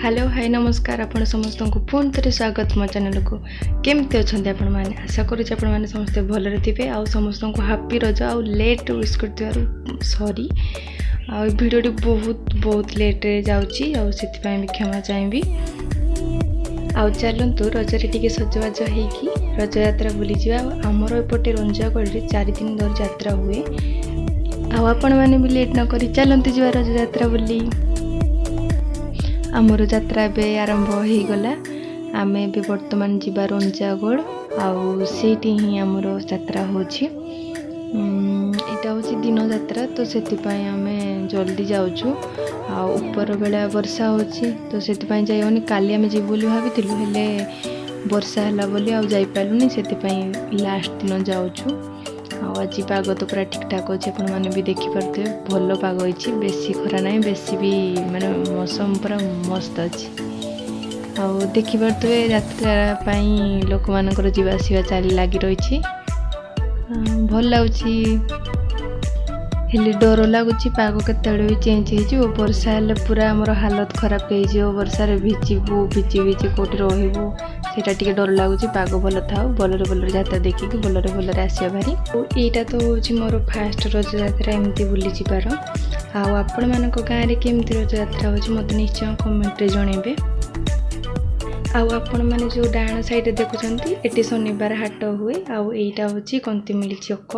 Hello hi नमस्कार आपण समस्त को पुणी थे स्वागत मो चैनल को केमती अच्छा आपण मैंने आशा करुँचे आपण मैंने समस्ते भलरे थे आउ समस्त को हापी रज आउ लेट विश कर सॉरी आ भिडियोटी बहुत बहुत लेट रे जाउची आउ सेति भी क्षमा चाहेबी। आउ चलतु रजरे टिके सजबाज होगी रज यात्रा बुली जा आमर एपटे रंजागढ़ 4 दिन धर यात्रा हुए आपण मैंने भी लेट न करी चलतु जा रज यात्रा बुली। आमर यात्रा ए आरंभ हो गला आमे भी वर्तमान जीवा रंजागढ़ आउ सेठी ही आमर यात्रा होची एटा होची दिन यात्रा तो सेतिपाई आमे जल्दी जाउछु आ ऊपर बेला वर्षा होची तो सेतिपाई जाइयोनी काली आमे जी बोली भाबिथिलु हेले वर्षा हला बोली आ जाई पालुनी सेतिपाई लास्ट दिन जाउछु। आज पाग तो पूरा ठीक ठाक अच्छे आपण मैंने भी देखी पारे भल पाग होती बेसी खरा ना बेसी भी माने मौसम पूरा मस्त अच्छी आउ देखी पारे यात्रा लोक मान जावासवा चली लगी रही भल लगुच डर लगुच पाग केत भी चेंज हो वर्षा हेल्ले पूरा आमर हालत खराब हो वर्षार भिजबू भिजी भिजी कौटी रही सेटा टिके डर लगुच पाग भल था भलरे भलरे यात्रा देखिकी भलरे भलरे आसिया भारी। एटा तो होची मोर फास्ट रज यात्रा एमती बुली जिबार आउ आपण मानक गाँव में केमती रज यात्रा होची मते निश्चय कमेंट रे जणेबे। आउ आपण माने जो डाण साइड देखुछंती एटी शनिवार हाट हुए आउ एटा होची कंतिमिली चौक।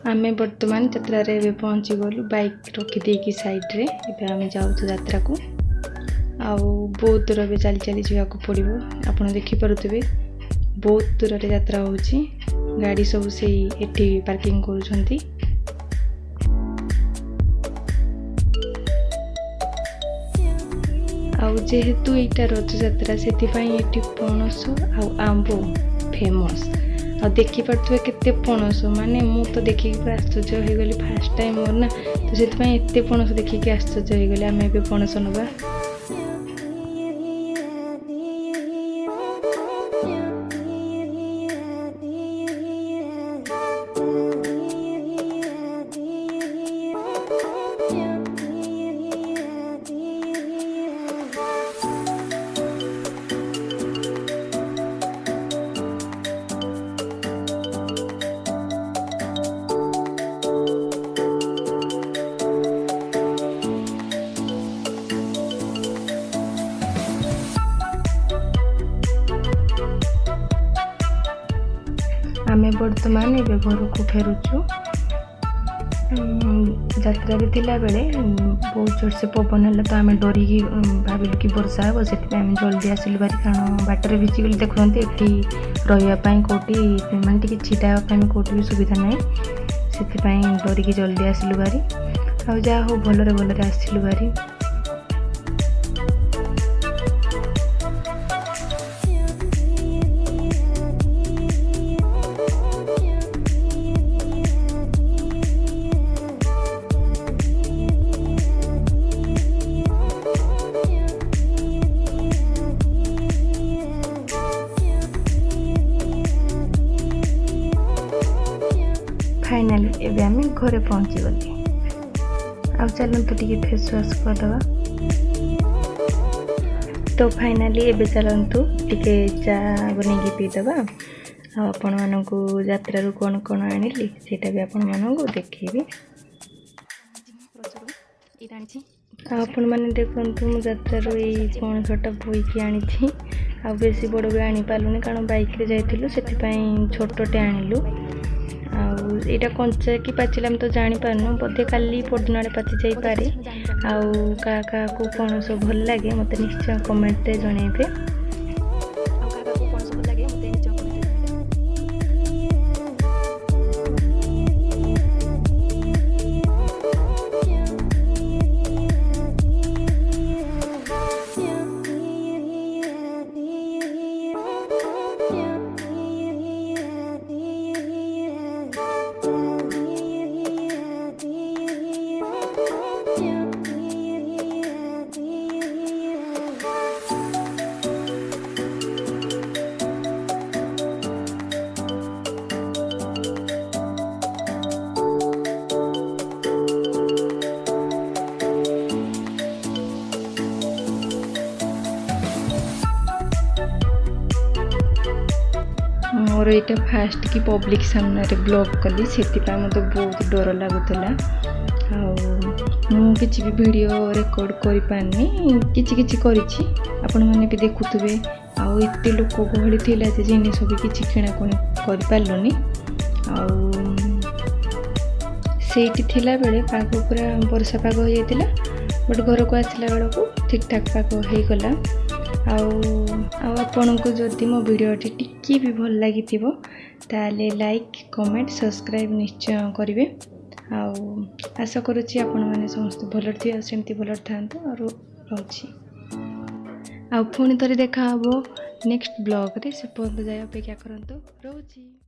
आमे वर्तमान यात्रा रे पहुँची गलु बाइक रखी देकी साइड रे एबे आमे जाउछु यात्रा को आउ बहुत दूर बे चली चली जावा को पड़िबो आपण देखि परथबे बहुत दूर रे यात्रा होची गाड़ी सब से एठी पार्किंग करूछंती। आउ जेहेतु एटा रथ यात्रा सेति पई एठी पणस आउ आंबो फेमस आ देखी पारे केते पणस माने मु तो देखिक पूरा आश्चर्य हो गली फास्ट टाइम मोर ना तो से एते पणस देखिक आश्चर्य हो गली आमे भी पणस नबा। आमे वर्तमान एवं घर को फेरुचु यात्रा थिला बेले बहुत जोर से पवन है तो आम डरिकी भाविलु कि वर्षा हे से जल्दी आसिलु बारी कारण बाटर भिजी गली देखते ये रही कौटी मानते छिटा कौटी भी सुविधा ना से डरिकी जल्दी आसिलु बारी आ जहाँ हो भलरे भलरे आसिलु बारी। फाइनाली एबे आम घरे पहुँची गली आ चलतु टिके फेस वाश करदे तो फाइनाली एबे चलतु टिके चा बनैकी पीदबा आपण मानकु यात्रा कौन कौन आनिली सेटा भी आपण मानकु देखिबी। आपण माने देखंतु मु यात्रा ये पणसटा बोईकी आनी आ बेसी बड़ भी आनी पालुनी कारण बाइक रे जाइथिलु सेति पई छोटटे आनिलु आउ एटा कंचा कि पाचिला हम तो जानी पारनु बोधे काली पड़दिन आड़े पाचि जाई पारे आउ का को पणस भल लागे मते निश्चय कमेंट रे जणेबे। मोर यहाँ फास्ट कि पब्लिक सामने ब्लॉग कली से मत बहुत डर लगुला मुझे भी वीडियो रेकर्ड कर पारनी किछि आपण मैंने भी देखुवे आते लोक गहली थिला जे जिनिस भी किछि किणाकुणी कर पारलुनी सेठी थिला बेले पाग पूरा वर्षा पाग हो जाता बट घर को आसला बेलू ठीक ठाक पाग हो गला आपण को जदि मो वीडियोटी टिकी भी भल लगी ताले लाइक कमेंट सब्सक्राइब निश्चय करेंगे आशा करुच्ची आपण मैंने समस्त भल थी सेमती भल था रोची पुणी थे देखा नेक्स्ट ब्लॉग रे से पर्यंत जाए अपेक्षा करंतु रोची।